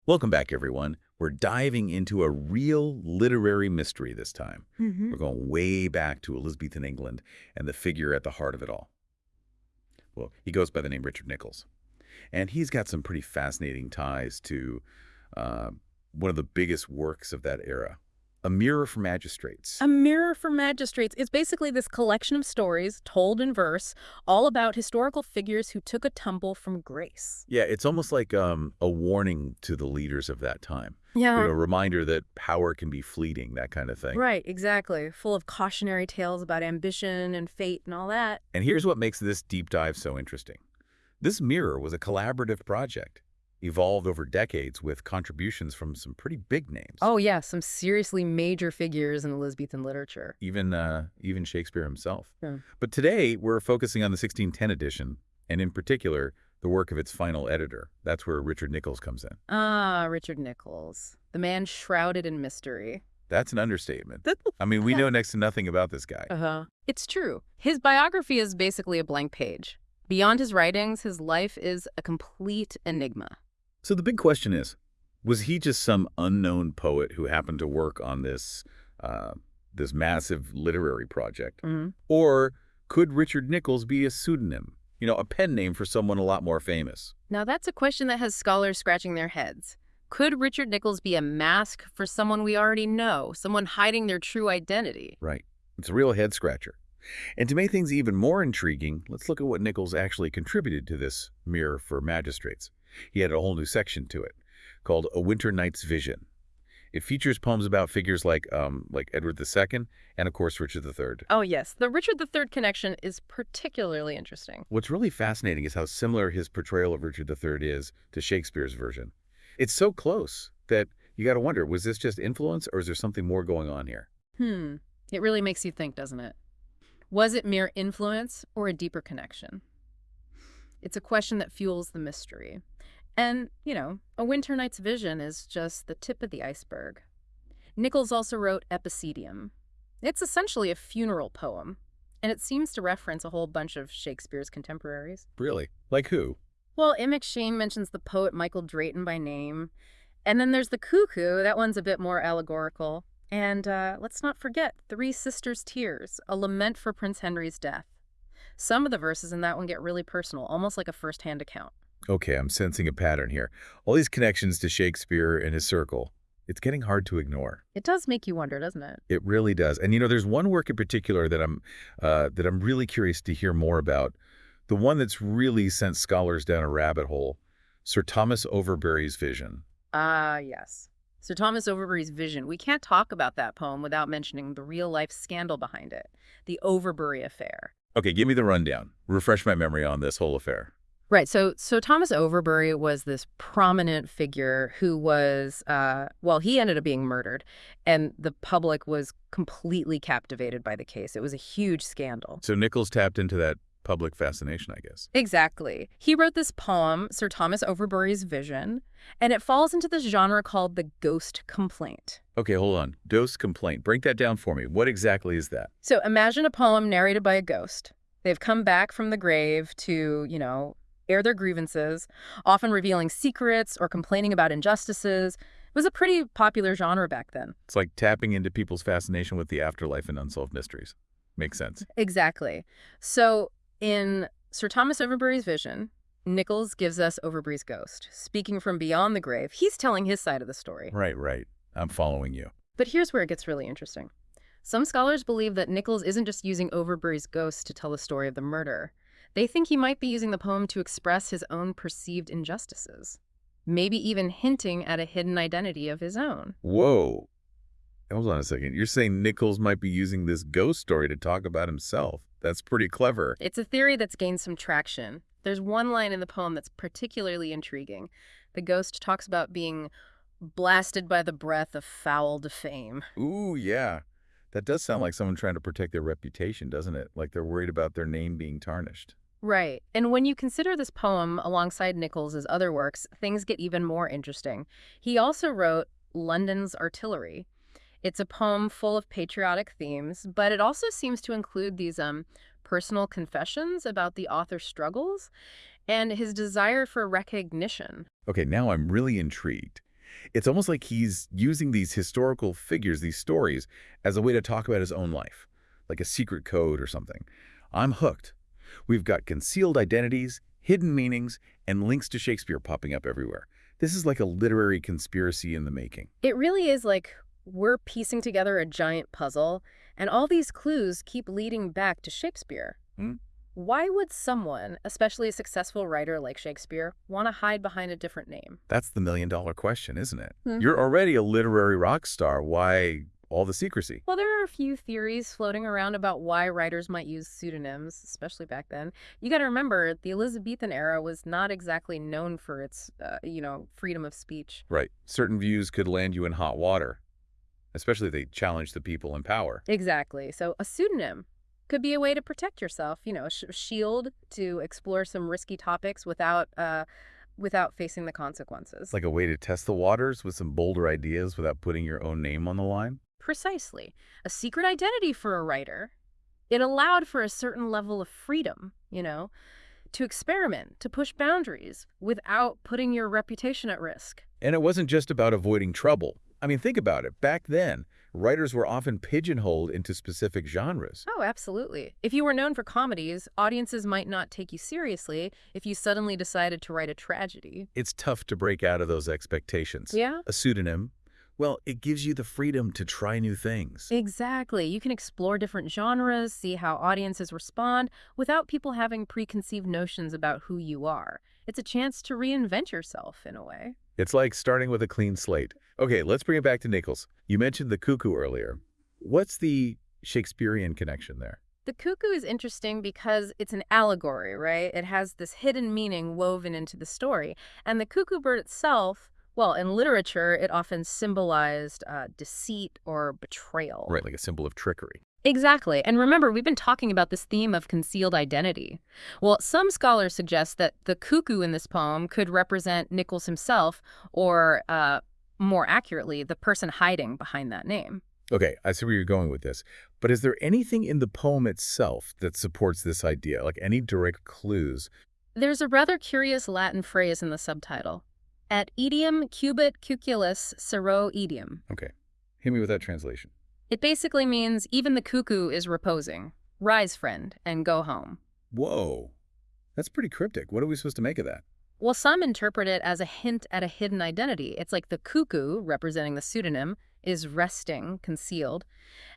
Welcome back, everyone. We're diving into a real literary mystery this time. Hmm. We're going way back to Elizabethan England and the figure at the heart of it all. Well, he goes by the name Richard Niccols, and he's got some pretty fascinating ties to uh, one of the biggest works of that era, A Mirror for Magistrates. A Mirror for Magistrates is basically this collection of stories told in verse, all about historical figures who took a tumble from grace. Yeah, it's almost like a warning to the leaders of that time. Yeah. A reminder that power can be fleeting, that kind of thing. Right, exactly. Full of cautionary tales about ambition and fate and all that. And here's what makes this deep dive so interesting. This mirror was a collaborative project, evolved over decades with contributions from some pretty big names. Oh, yeah, some seriously major figures in Elizabethan literature. Even Shakespeare himself. Yeah. But today, we're focusing on the 1610 edition, and in particular, the work of its final editor. That's where Richard Niccols comes in. Ah, Richard Niccols, the man shrouded in mystery. That's an understatement. I mean, we know next to nothing about this guy. Uh-huh. It's true. His biography is basically a blank page. Beyond his writings, his life is a complete enigma. So the big question is, was he just some unknown poet who happened to work on this massive literary project? Mm-hmm. Or could Richard Niccols be a pseudonym? A pen name for someone a lot more famous? Now, that's a question that has scholars scratching their heads. Could Richard Niccols be a mask for someone we already know, someone hiding their true identity? Right. It's a real head-scratcher. And to make things even more intriguing, let's look at what Niccols actually contributed to this Mirror for Magistrates. He had a whole new section to it, called A Winter Night's Vision. It features poems about figures like Edward II and, of course, Richard III. Oh, yes. The Richard III connection is particularly interesting. What's really fascinating is how similar his portrayal of Richard III is to Shakespeare's version. It's so close that you got to wonder, was this just influence or is there something more going on here? It really makes you think, doesn't it? Was it mere influence or a deeper connection? It's a question that fuels the mystery. And, A Winter Night's Vision is just the tip of the iceberg. Nichols also wrote Epicedium. It's essentially a funeral poem, and it seems to reference a whole bunch of Shakespeare's contemporaries. Really? Like who? Well, M. McShane mentions the poet Michael Drayton by name. And then there's the Cuckoo. That one's a bit more allegorical. And let's not forget Three Sisters' Tears, a lament for Prince Henry's death. Some of the verses in that one get really personal, almost like a first-hand account. Okay, I'm sensing a pattern here. All these connections to Shakespeare and his circle. It's getting hard to ignore. It does make you wonder, doesn't it? It really does. And there's one work in particular that I'm really curious to hear more about. The one that's really sent scholars down a rabbit hole, Sir Thomas Overbury's Vision. Ah, yes. Sir Thomas Overbury's Vision. We can't talk about that poem without mentioning the real-life scandal behind it, the Overbury affair. Okay, give me the rundown. Refresh my memory on this whole affair. Right. So Thomas Overbury was this prominent figure who was, he ended up being murdered, and the public was completely captivated by the case. It was a huge scandal. So Nichols tapped into that public fascination, I guess. Exactly. He wrote this poem, Sir Thomas Overbury's Vision, and it falls into this genre called the ghost complaint. Okay, hold on. Ghost complaint. Break that down for me. What exactly is that? So imagine a poem narrated by a ghost. They've come back from the grave to, air their grievances, often revealing secrets or complaining about injustices. It was a pretty popular genre back then. It's like tapping into people's fascination with the afterlife and unsolved mysteries. Makes sense. Exactly. So in Sir Thomas Overbury's Vision, Nichols gives us Overbury's ghost. Speaking from beyond the grave, he's telling his side of the story. Right. I'm following you. But here's where it gets really interesting. Some scholars believe that Nichols isn't just using Overbury's ghost to tell the story of the murder. They think he might be using the poem to express his own perceived injustices, maybe even hinting at a hidden identity of his own. Whoa. Hold on a second. You're saying Nichols might be using this ghost story to talk about himself. That's pretty clever. It's a theory that's gained some traction. There's one line in the poem that's particularly intriguing. The ghost talks about being blasted by the breath of foul defame. Ooh, yeah. That does sound like someone trying to protect their reputation, doesn't it? Like they're worried about their name being tarnished. Right. And when you consider this poem alongside Nichols' other works, things get even more interesting. He also wrote London's Artillery. It's a poem full of patriotic themes, but it also seems to include these personal confessions about the author's struggles and his desire for recognition. Okay, now I'm really intrigued. It's almost like he's using these historical figures, these stories, as a way to talk about his own life, like a secret code or something. I'm hooked. We've got concealed identities, hidden meanings, and links to Shakespeare popping up everywhere. This is like a literary conspiracy in the making. It really is like we're piecing together a giant puzzle, and all these clues keep leading back to Shakespeare. Hmm? Why would someone, especially a successful writer like Shakespeare, want to hide behind a different name? That's the million-dollar question, isn't it? Hmm. You're already a literary rock star. Why all the secrecy? Well, there are a few theories floating around about why writers might use pseudonyms, especially back then. You got to remember, the Elizabethan era was not exactly known for its, freedom of speech. Right. Certain views could land you in hot water, especially if they challenge the people in power. Exactly. So a pseudonym could be a way to protect yourself, a shield to explore some risky topics without facing the consequences. It's like a way to test the waters with some bolder ideas without putting your own name on the line. Precisely. A secret identity for a writer. It allowed for a certain level of freedom, to experiment, to push boundaries without putting your reputation at risk. And it wasn't just about avoiding trouble. I mean, think about it. Back then, writers were often pigeonholed into specific genres. Oh, absolutely. If you were known for comedies, audiences might not take you seriously if you suddenly decided to write a tragedy. It's tough to break out of those expectations. Yeah? A pseudonym, well, it gives you the freedom to try new things. Exactly. You can explore different genres, see how audiences respond without people having preconceived notions about who you are. It's a chance to reinvent yourself in a way. It's like starting with a clean slate. Okay, let's bring it back to Nichols. You mentioned the cuckoo earlier. What's the Shakespearean connection there? The cuckoo is interesting because it's an allegory, right? It has this hidden meaning woven into the story. And the cuckoo bird itself, well, in literature, it often symbolized deceit or betrayal. Right, like a symbol of trickery. Exactly. And remember, we've been talking about this theme of concealed identity. Well, some scholars suggest that the cuckoo in this poem could represent Nichols himself, or more accurately, the person hiding behind that name. Okay, I see where you're going with this. But is there anything in the poem itself that supports this idea, like any direct clues? There's a rather curious Latin phrase in the subtitle. Et idiom cubit cuculus sero idiom. Okay, hit me with that translation. It basically means even the cuckoo is reposing. Rise, friend, and go home. Whoa, that's pretty cryptic. What are we supposed to make of that? Well, some interpret it as a hint at a hidden identity. It's like the cuckoo, representing the pseudonym, is resting, concealed.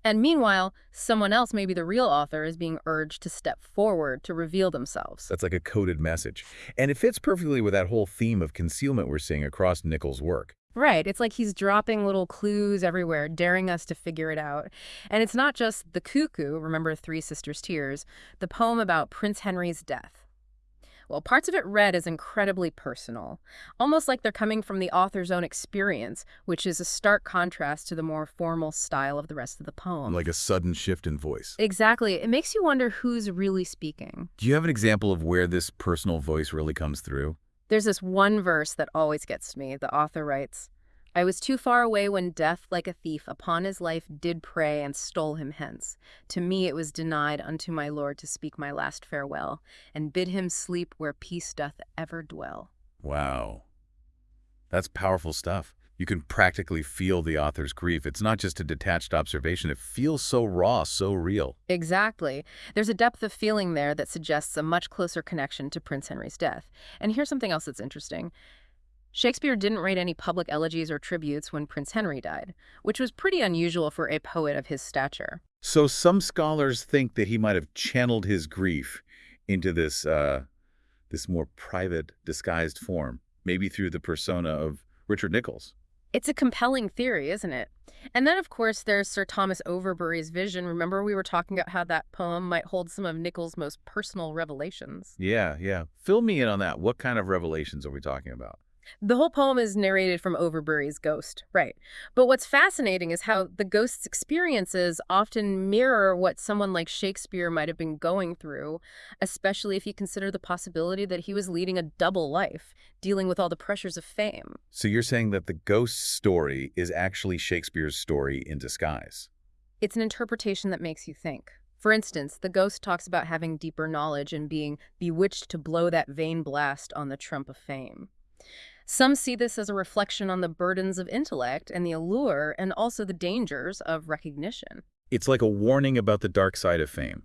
And meanwhile, someone else, maybe the real author, is being urged to step forward to reveal themselves. That's like a coded message. And it fits perfectly with that whole theme of concealment we're seeing across Nichols' work. Right. It's like he's dropping little clues everywhere, daring us to figure it out. And it's not just the cuckoo, remember Three Sisters' Tears, the poem about Prince Henry's death. Well, parts of it read as incredibly personal, almost like they're coming from the author's own experience, which is a stark contrast to the more formal style of the rest of the poem. Like a sudden shift in voice. Exactly. It makes you wonder who's really speaking. Do you have an example of where this personal voice really comes through? There's this one verse that always gets me. The author writes, I was too far away when death, like a thief, upon his life did prey and stole him hence. To me it was denied unto my Lord to speak my last farewell, and bid him sleep where peace doth ever dwell. Wow. That's powerful stuff. You can practically feel the author's grief. It's not just a detached observation. It feels so raw, so real. Exactly. There's a depth of feeling there that suggests a much closer connection to Prince Henry's death. And here's something else that's interesting. Shakespeare didn't write any public elegies or tributes when Prince Henry died, which was pretty unusual for a poet of his stature. So some scholars think that he might have channeled his grief into this more private, disguised form, maybe through the persona of Richard Niccols. It's a compelling theory, isn't it? And then, of course, there's Sir Thomas Overbury's vision. Remember, we were talking about how that poem might hold some of Nichols' most personal revelations. Yeah. Fill me in on that. What kind of revelations are we talking about? The whole poem is narrated from Overbury's ghost, right? But what's fascinating is how the ghost's experiences often mirror what someone like Shakespeare might have been going through, especially if you consider the possibility that he was leading a double life, dealing with all the pressures of fame. So you're saying that the ghost story is actually Shakespeare's story in disguise? It's an interpretation that makes you think. For instance, the ghost talks about having deeper knowledge and being bewitched to blow that vain blast on the trump of fame. Some see this as a reflection on the burdens of intellect and the allure and also the dangers of recognition. It's like a warning about the dark side of fame.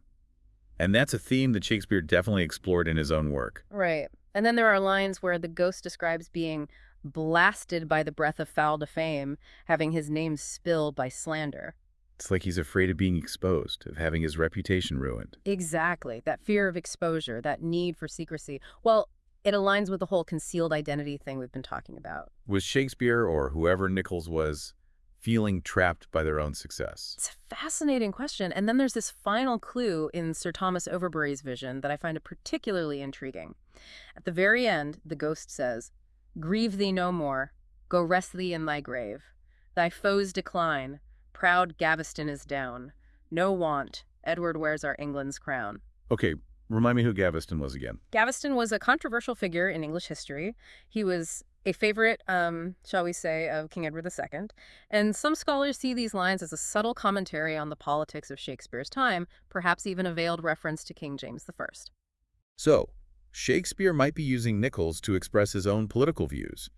And that's a theme that Shakespeare definitely explored in his own work. Right. And then there are lines where the ghost describes being blasted by the breath of foul defame, having his name spilled by slander. It's like he's afraid of being exposed, of having his reputation ruined. Exactly. That fear of exposure, that need for secrecy. Well, it aligns with the whole concealed identity thing we've been talking about. Was Shakespeare, or whoever Nichols was, feeling trapped by their own success? It's a fascinating question. And then there's this final clue in Sir Thomas Overbury's vision that I find particularly intriguing. At the very end, the ghost says, "Grieve thee no more. Go rest thee in thy grave. Thy foes decline. Proud Gaveston is down. No want. Edward wears our England's crown." Okay, remind me who Gaveston was again. Gaveston was a controversial figure in English history. He was a favorite, shall we say, of King Edward II. And some scholars see these lines as a subtle commentary on the politics of Shakespeare's time, perhaps even a veiled reference to King James I. So, Shakespeare might be using Nichols to express his own political views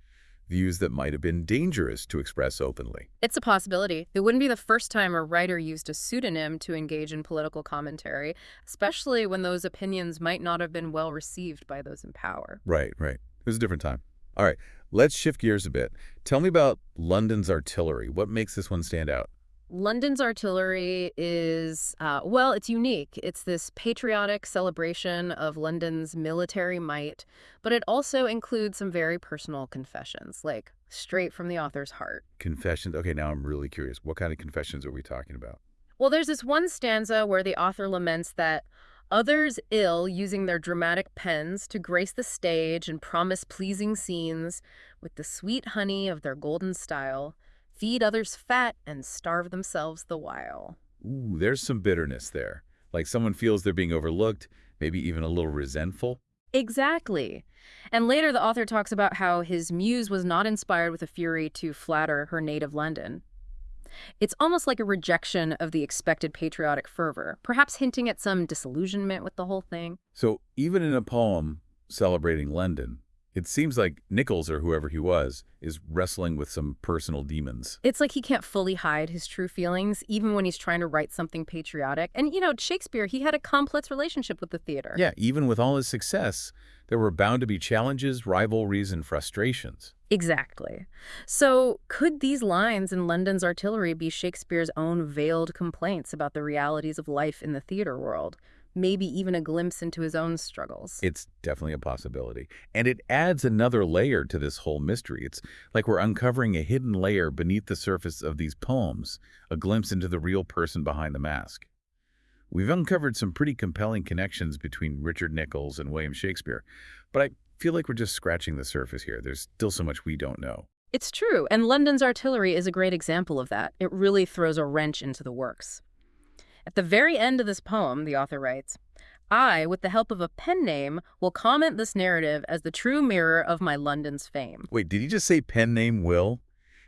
that might have been dangerous to express openly. It's a possibility. It wouldn't be the first time a writer used a pseudonym to engage in political commentary, especially when those opinions might not have been well received by those in power. Right. It was a different time. All right, let's shift gears a bit. Tell me about London's artillery. What makes this one stand out? London's artillery is, well, it's unique. It's this patriotic celebration of London's military might, but it also includes some very personal confessions, like straight from the author's heart. Confessions. Okay, now I'm really curious. What kind of confessions are we talking about? Well, there's this one stanza where the author laments that others ill using their dramatic pens to grace the stage and promise pleasing scenes with the sweet honey of their golden style, feed others fat and starve themselves the while. Ooh, there's some bitterness there. Like someone feels they're being overlooked, maybe even a little resentful. Exactly. And later the author talks about how his muse was not inspired with a fury to flatter her native London. It's almost like a rejection of the expected patriotic fervor, perhaps hinting at some disillusionment with the whole thing. So even in a poem celebrating London, it seems like Nichols, or whoever he was, is wrestling with some personal demons. It's like he can't fully hide his true feelings, even when he's trying to write something patriotic. And, Shakespeare, he had a complex relationship with the theater. Yeah, even with all his success, there were bound to be challenges, rivalries, and frustrations. Exactly. So could these lines in London's artillery be Shakespeare's own veiled complaints about the realities of life in the theater world? Maybe even a glimpse into his own struggles. It's definitely a possibility. And it adds another layer to this whole mystery. It's like we're uncovering a hidden layer beneath the surface of these poems, a glimpse into the real person behind the mask. We've uncovered some pretty compelling connections between Richard Niccols and William Shakespeare, but I feel like we're just scratching the surface here. There's still so much we don't know. It's true, and London's artillery is a great example of that. It really throws a wrench into the works. At the very end of this poem, the author writes, "I, with the help of a pen name, will comment this narrative as the true mirror of my London's fame." Wait, did he just say pen name Will?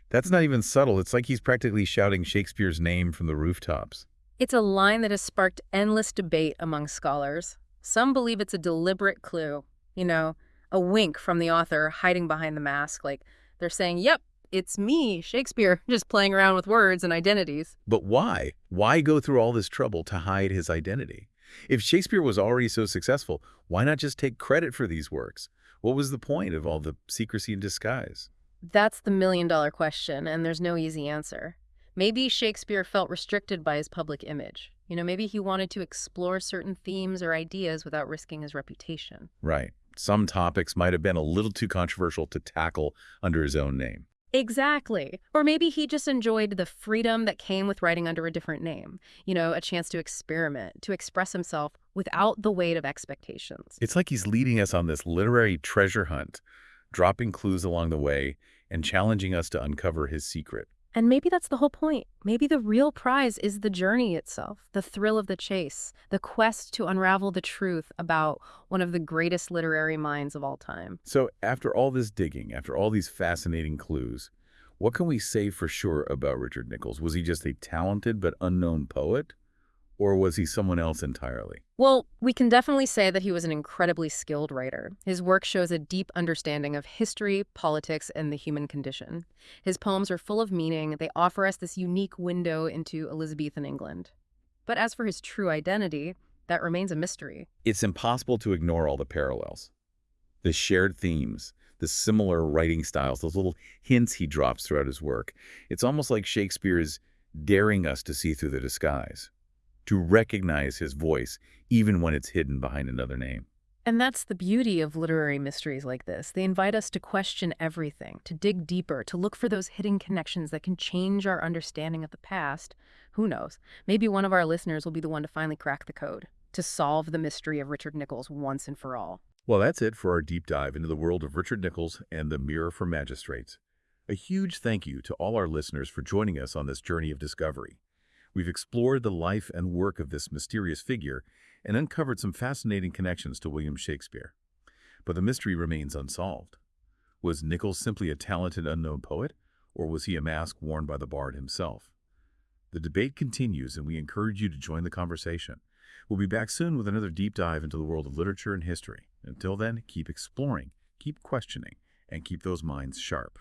That's not even subtle. It's like he's practically shouting Shakespeare's name from the rooftops. It's a line that has sparked endless debate among scholars. Some believe it's a deliberate clue, a wink from the author hiding behind the mask, like they're saying, yep, it's me, Shakespeare, just playing around with words and identities. But why? Why go through all this trouble to hide his identity? If Shakespeare was already so successful, why not just take credit for these works? What was the point of all the secrecy and disguise? That's the million-dollar question, and there's no easy answer. Maybe Shakespeare felt restricted by his public image. Maybe he wanted to explore certain themes or ideas without risking his reputation. Right. Some topics might have been a little too controversial to tackle under his own name. Exactly. Or maybe he just enjoyed the freedom that came with writing under a different name. A chance to experiment, to express himself without the weight of expectations. It's like he's leading us on this literary treasure hunt, dropping clues along the way and challenging us to uncover his secret. And maybe that's the whole point. Maybe the real prize is the journey itself, the thrill of the chase, the quest to unravel the truth about one of the greatest literary minds of all time. So after all this digging, after all these fascinating clues, what can we say for sure about Richard Niccols? Was he just a talented but unknown poet? Or was he someone else entirely? Well, we can definitely say that he was an incredibly skilled writer. His work shows a deep understanding of history, politics, and the human condition. His poems are full of meaning. They offer us this unique window into Elizabethan England. But as for his true identity, that remains a mystery. It's impossible to ignore all the parallels. The shared themes, the similar writing styles, those little hints he drops throughout his work. It's almost like Shakespeare is daring us to see through the disguise, to recognize his voice even when it's hidden behind another name. And that's the beauty of literary mysteries like this. They invite us to question everything, to dig deeper, to look for those hidden connections that can change our understanding of the past. Who knows? Maybe one of our listeners will be the one to finally crack the code, to solve the mystery of Richard Niccols once and for all. Well, that's it for our deep dive into the world of Richard Niccols and the Mirror for Magistrates. A huge thank you to all our listeners for joining us on this journey of discovery. We've explored the life and work of this mysterious figure and uncovered some fascinating connections to William Shakespeare. But the mystery remains unsolved. Was Nichols simply a talented unknown poet, or was he a mask worn by the bard himself? The debate continues, and we encourage you to join the conversation. We'll be back soon with another deep dive into the world of literature and history. Until then, keep exploring, keep questioning, and keep those minds sharp.